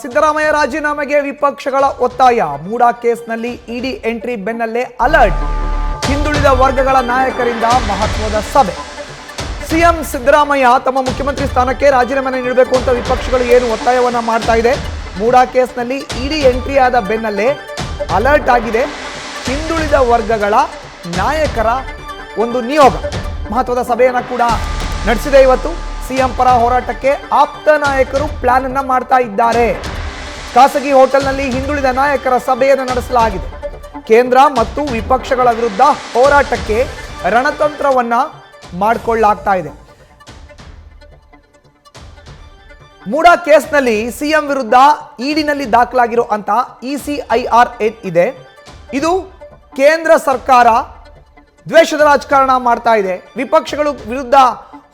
ಸಿದ್ದರಾಮಯ್ಯ ರಾಜೀನಾಮೆಗೆ ವಿಪಕ್ಷಗಳ ಒತ್ತಾಯ. ಮೂಡಾ ಕೇಸ್ನಲ್ಲಿ ಇಡಿ ಎಂಟ್ರಿ ಬೆನ್ನಲ್ಲೇ ಅಲರ್ಟ್. ಹಿಂದುಳಿದ ವರ್ಗಗಳ ನಾಯಕರಿಂದ ಮಹತ್ವದ ಸಭೆ. ಸಿಎಂ ಸಿದ್ದರಾಮಯ್ಯ ತಮ್ಮ ಮುಖ್ಯಮಂತ್ರಿ ಸ್ಥಾನಕ್ಕೆ ರಾಜೀನಾಮೆ ನೀಡಬೇಕು ಅಂತ ವಿಪಕ್ಷಗಳು ಏನು ಒತ್ತಾಯವನ್ನ ಮಾಡ್ತಾ ಇದೆ. ಮೂಡಾ ಕೇಸ್ನಲ್ಲಿ ಇಡಿ ಎಂಟ್ರಿ ಆದ ಬೆನ್ನಲ್ಲೇ ಅಲರ್ಟ್ ಆಗಿದೆ. ಹಿಂದುಳಿದ ವರ್ಗಗಳ ನಾಯಕರ ಒಂದು ನಿಯೋಗ ಮಹತ್ವದ ಸಭೆಯನ್ನ ಕೂಡ ನಡೆಸಿದೆ. ಇವತ್ತು ಸಿಎಂ ಪರ ಹೋರಾಟಕ್ಕೆ ಆಪ್ತ ನಾಯಕರು ಪ್ಲಾನ್ ಅನ್ನ ಮಾಡ್ತಾ ಇದ್ದಾರೆ. ಖಾಸಗಿ ಹೋಟೆಲ್ನಲ್ಲಿ ಹಿಂದುಳಿದ ನಾಯಕರ ಸಭೆಯನ್ನು ನಡೆಸಲಾಗಿದೆ. ಕೇಂದ್ರ ಮತ್ತು ವಿಪಕ್ಷಗಳ ವಿರುದ್ಧ ಹೋರಾಟಕ್ಕೆ ರಣತಂತ್ರವನ್ನ ಮಾಡಿಕೊಳ್ಳಲಾಗ್ತಾ ಇದೆ. ಮೂಡಾ ಕೇಸ್ನಲ್ಲಿ ಸಿಎಂ ವಿರುದ್ಧ ಇಡಿನಲ್ಲಿ ದಾಖಲಾಗಿರೋ ಅಂತ ECIR ಇದೆ. ಇದು ಕೇಂದ್ರ ಸರ್ಕಾರ ದ್ವೇಷದ ರಾಜಕಾರಣ ಮಾಡ್ತಾ ಇದೆ. ವಿಪಕ್ಷಗಳು ವಿರುದ್ಧ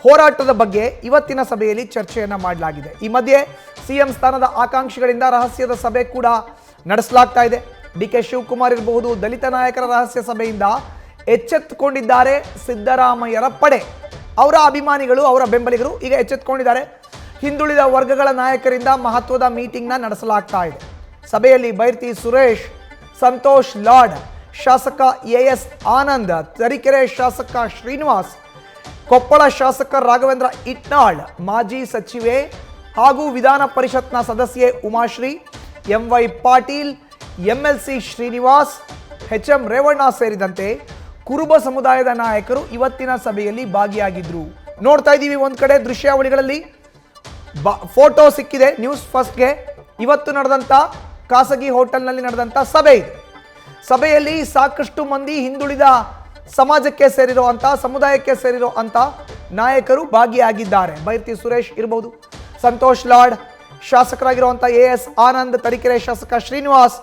ಹೋರಾಟದ ಬಗ್ಗೆ ಇವತ್ತಿನ ಸಭೆಯಲ್ಲಿ ಚರ್ಚೆಯನ್ನ ಮಾಡಲಾಗಿದೆ. ಈ ಮಧ್ಯೆ ಸಿಎಂ ಸ್ಥಾನದ ಆಕಾಂಕ್ಷಿಗಳಿಂದ ರಹಸ್ಯದ ಸಭೆ ಕೂಡ ನಡೆಸಲಾಗ್ತಾ ಇದೆ. DK ಶಿವಕುಮಾರ್ ಇರಬಹುದು, ದಲಿತ ನಾಯಕರ ರಹಸ್ಯ ಸಭೆಯಿಂದ ಎಚ್ಚೆತ್ತುಕೊಂಡಿದ್ದಾರೆ ಸಿದ್ದರಾಮಯ್ಯರ ಪಡೆ. ಅವರ ಅಭಿಮಾನಿಗಳು, ಅವರ ಬೆಂಬಲಿಗರು ಈಗ ಎಚ್ಚೆತ್ತುಕೊಂಡಿದ್ದಾರೆ. ಹಿಂದುಳಿದ ವರ್ಗಗಳ ನಾಯಕರಿಂದ ಮಹತ್ವದ ಮೀಟಿಂಗ್ನ ನಡೆಸಲಾಗ್ತಾ ಇದೆ. ಸಭೆಯಲ್ಲಿ ಬೈರ್ತಿ ಸುರೇಶ್, ಸಂತೋಷ್ ಲಾಡ್, ಶಾಸಕ AS ಆನಂದ್, ತರೀಕೆರೆ ಶಾಸಕ ಶ್ರೀನಿವಾಸ್, ಕೊಪ್ಪಳ ಶಾಸಕ ರಾಘವೇಂದ್ರ ಇಟ್ನಾಳ್, ಮಾಜಿ ಸಚಿವೆ ಹಾಗೂ ವಿಧಾನ ಪರಿಷತ್ನ ಸದಸ್ಯೆ Umashree, MY Patil, MLC Srinivas, HM Revanna ಸೇರಿದಂತೆ ಕುರುಬ ಸಮುದಾಯದ ನಾಯಕರು ಇವತ್ತಿನ ಸಭೆಯಲ್ಲಿ ಭಾಗಿಯಾಗಿದ್ರು. ನೋಡ್ತಾ ಇದ್ದೀವಿ ಒಂದ್ ಕಡೆ ದೃಶ್ಯಾವಳಿಗಳಲ್ಲಿ ಫೋಟೋ ಸಿಕ್ಕಿದೆ ನ್ಯೂಸ್ ಫಸ್ಟ್ಗೆ. ಇವತ್ತು ನಡೆದಂತ ಖಾಸಗಿ ಹೋಟೆಲ್ನಲ್ಲಿ ನಡೆದಂತ ಸಭೆ ಇದೆ. ಸಭೆಯಲ್ಲಿ ಸಾಕಷ್ಟು ಮಂದಿ ಹಿಂದುಳಿದ ಸಮಾಜಕ್ಕೆ ಸೇರಿರೋ ಅಂತ, ಸಮುದಾಯಕ್ಕೆ ಸೇರಿರೋ ಅಂತ ನಾಯಕರು ಭಾಗಿಯಾಗಿದ್ದಾರೆ. ಬೈರ್ತಿ ಸುರೇಶ್ ಇರಬಹುದು, ಸಂತೋಷ್ ಲಾಡ್, ಶಾಸಕರಾಗಿರುವಂಥ AS ಆನಂದ್, ತರೀಕೆರೆ ಶಾಸಕ ಶ್ರೀನಿವಾಸ್,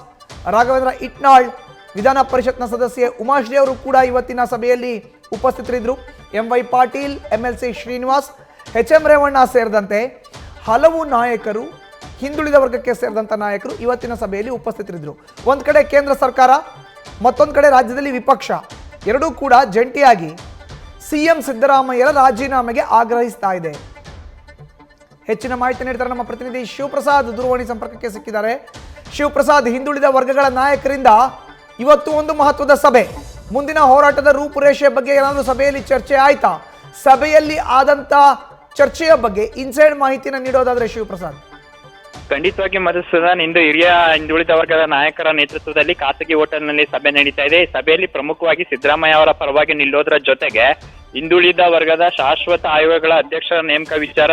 ರಾಘವೇಂದ್ರ ಇಟ್ನಾಳ್, ವಿಧಾನ ಪರಿಷತ್ನ ಸದಸ್ಯೆ ಉಮಾಶ್ರೀ ಅವರು ಕೂಡ ಇವತ್ತಿನ ಸಭೆಯಲ್ಲಿ ಉಪಸ್ಥಿತರಿದ್ದರು. MY Patil, MLC Srinivas, HM Revanna ಸೇರಿದಂತೆ ಹಲವು ನಾಯಕರು, ಹಿಂದುಳಿದ ವರ್ಗಕ್ಕೆ ಸೇರಿದಂಥ ನಾಯಕರು ಇವತ್ತಿನ ಸಭೆಯಲ್ಲಿ ಉಪಸ್ಥಿತರಿದ್ದರು. ಒಂದು ಕಡೆ ಕೇಂದ್ರ ಸರ್ಕಾರ, ಮತ್ತೊಂದು ಕಡೆ ರಾಜ್ಯದಲ್ಲಿ ವಿಪಕ್ಷ ಎರಡೂ ಕೂಡ ಜಂಟಿಯಾಗಿ ಸಿಎಂ ಸಿದ್ದರಾಮಯ್ಯರ ರಾಜೀನಾಮೆಗೆ ಆಗ್ರಹಿಸ್ತಾ ಇದೆ. ಹೆಚ್ಚಿನ ಮಾಹಿತಿ ನೀಡ್ತಾರೆ ನಮ್ಮ ಪ್ರತಿನಿಧಿ ಶಿವಪ್ರಸಾದ್, ದೂರವಾಣಿ ಸಂಪರ್ಕಕ್ಕೆ ಸಿಕ್ಕಿದ್ದಾರೆ. ಶಿವಪ್ರಸಾದ್, ಹಿಂದುಳಿದ ವರ್ಗಗಳ ನಾಯಕರಿಂದ ಇವತ್ತು ಒಂದು ಮಹತ್ವದ ಸಭೆ. ಮುಂದಿನ ಹೋರಾಟದ ರೂಪುರೇಷೆ ಬಗ್ಗೆ ಏನಾದರೂ ಸಭೆಯಲ್ಲಿ ಚರ್ಚೆ ಆಯ್ತಾ? ಸಭೆಯಲ್ಲಿ ಆದಂತ ಚರ್ಚೆಯ ಬಗ್ಗೆ ಇನ್ಸೈಡ್ ಮಾಹಿತಿನ ನೀಡೋದಾದ್ರೆ ಶಿವಪ್ರಸಾದ್. ಖಂಡಿತವಾಗಿ ಮಧುಸೂದನ್, ಇಂದು ಹಿರಿಯ ಹಿಂದುಳಿದ ವರ್ಗದ ನಾಯಕರ ನೇತೃತ್ವದಲ್ಲಿ ಖಾಸಗಿ ಹೋಟೆಲ್ನಲ್ಲಿ ಸಭೆ ನಡೀತಾ ಇದೆ. ಈ ಸಭೆಯಲ್ಲಿ ಪ್ರಮುಖವಾಗಿ ಸಿದ್ದರಾಮಯ್ಯ ಅವರ ಪರವಾಗಿ ನಿಲ್ಲೋದ್ರ ಜೊತೆಗೆ ಹಿಂದುಳಿದ ವರ್ಗದ ಶಾಶ್ವತ ಆಯೋಗಗಳ ಅಧ್ಯಕ್ಷರ ನೇಮಕ ವಿಚಾರ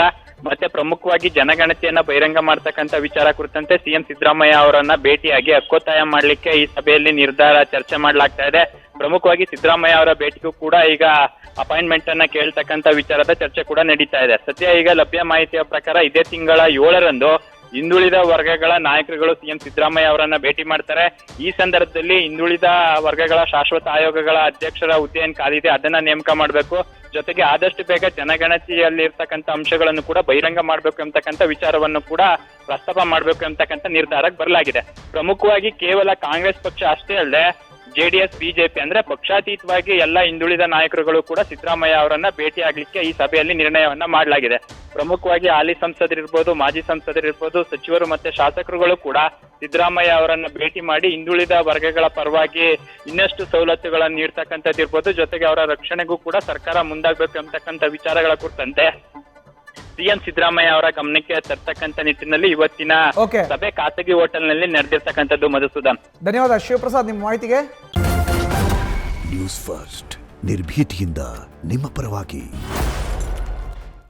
ಮತ್ತೆ ಪ್ರಮುಖವಾಗಿ ಜನಗಣತಿಯನ್ನ ಬಹಿರಂಗ ಮಾಡ್ತಕ್ಕಂಥ ವಿಚಾರ ಕುರಿತಂತೆ ಸಿಎಂ ಸಿದ್ದರಾಮಯ್ಯ ಅವರನ್ನ ಭೇಟಿಯಾಗಿ ಹಕ್ಕೊತ್ತಾಯ ಮಾಡ್ಲಿಕ್ಕೆ ಈ ಸಭೆಯಲ್ಲಿ ನಿರ್ಧಾರ ಚರ್ಚೆ ಮಾಡಲಾಗ್ತಾ ಇದೆ. ಪ್ರಮುಖವಾಗಿ ಸಿದ್ದರಾಮಯ್ಯ ಅವರ ಭೇಟಿಗೂ ಕೂಡ ಈಗ ಅಪಾಯಿಂಟ್ಮೆಂಟ್ ಅನ್ನ ಕೇಳ್ತಕ್ಕಂಥ ವಿಚಾರದ ಚರ್ಚೆ ಕೂಡ ನಡೀತಾ ಇದೆ. ಸದ್ಯ ಈಗ ಲಭ್ಯ ಮಾಹಿತಿಯ ಪ್ರಕಾರ ಇದೇ ತಿಂಗಳ 7ರಂದು ಹಿಂದುಳಿದ ವರ್ಗಗಳ ನಾಯಕರುಗಳು ಸಿಎಂ ಸಿದ್ದರಾಮಯ್ಯ ಅವರನ್ನ ಭೇಟಿ ಮಾಡ್ತಾರೆ. ಈ ಸಂದರ್ಭದಲ್ಲಿ ಹಿಂದುಳಿದ ವರ್ಗಗಳ ಶಾಶ್ವತ ಆಯೋಗಗಳ ಅಧ್ಯಕ್ಷರ ಹುದ್ದೆ ಏನ್ ಕಾದಿದೆ ಅದನ್ನ ನೇಮಕ ಮಾಡಬೇಕು, ಜೊತೆಗೆ ಆದಷ್ಟು ಬೇಗ ಜನಗಣತಿಯಲ್ಲಿ ಇರ್ತಕ್ಕಂಥ ಅಂಶಗಳನ್ನು ಕೂಡ ಬಹಿರಂಗ ಮಾಡಬೇಕು ಎಂಬತಕ್ಕಂಥ ವಿಚಾರವನ್ನು ಕೂಡ ಪ್ರಸ್ತಾಪ ಮಾಡಬೇಕು ಎಂಬತಕ್ಕಂಥ ನಿರ್ಧಾರಕ್ಕೆ ಬರಲಾಗಿದೆ. ಪ್ರಮುಖವಾಗಿ ಕೇವಲ ಕಾಂಗ್ರೆಸ್ ಪಕ್ಷ ಅಷ್ಟೇ ಅಲ್ಲದೆ JDS, BJP ಅಂದ್ರೆ ಪಕ್ಷಾತೀತವಾಗಿ ಎಲ್ಲ ಹಿಂದುಳಿದ ನಾಯಕರುಗಳು ಕೂಡ ಸಿದ್ದರಾಮಯ್ಯ ಅವರನ್ನ ಭೇಟಿ ಆಗ್ಲಿಕ್ಕೆ ಈ ಸಭೆಯಲ್ಲಿ ನಿರ್ಣಯವನ್ನ ಮಾಡಲಾಗಿದೆ. ಪ್ರಮುಖವಾಗಿ ಹಾಲಿ ಸಂಸದರಿರ್ಬೋದು, ಮಾಜಿ ಸಂಸದರಿರ್ಬೋದು, ಸಚಿವರು ಮತ್ತೆ ಶಾಸಕರುಗಳು ಕೂಡ ಸಿದ್ದರಾಮಯ್ಯ ಅವರನ್ನ ಭೇಟಿ ಮಾಡಿ ಹಿಂದುಳಿದ ವರ್ಗಗಳ ಪರವಾಗಿ ಇನ್ನಷ್ಟು ಸವಲತ್ತುಗಳನ್ನು ನೀಡ್ತಕ್ಕಂಥದ್ದಿರ್ಬೋದು, ಜೊತೆಗೆ ಅವರ ರಕ್ಷಣೆಗೂ ಕೂಡ ಸರ್ಕಾರ ಮುಂದಾಗಬೇಕು ಎಂಬತಕ್ಕಂಥ ವಿಚಾರಗಳ ಕುರಿತಂತೆ ಸಿಎಂ ಸಿದ್ದರಾಮಯ್ಯ ಅವರ ಗಮನಕ್ಕೆ ತರ್ತಕ್ಕಂಥ ನಿಟ್ಟಿನಲ್ಲಿ ಇವತ್ತಿನ ಸಭೆ ಖಾಸಗಿ ಹೋಟೆಲ್ನಲ್ಲಿ ನಡೆದಿರ್ತಕ್ಕಂಥದ್ದು. ಮಧುಸೂದನ್, ಧನ್ಯವಾದ ಶಿವಪ್ರಸಾದ್ ನಿಮ್ಮ ಮಾಹಿತಿಗೆ. ನ್ಯೂಸ್ ಫಸ್ಟ್, ನಿರ್ಭೀತಿಯಿಂದ ನಿಮ್ಮ ಪರವಾಗಿ.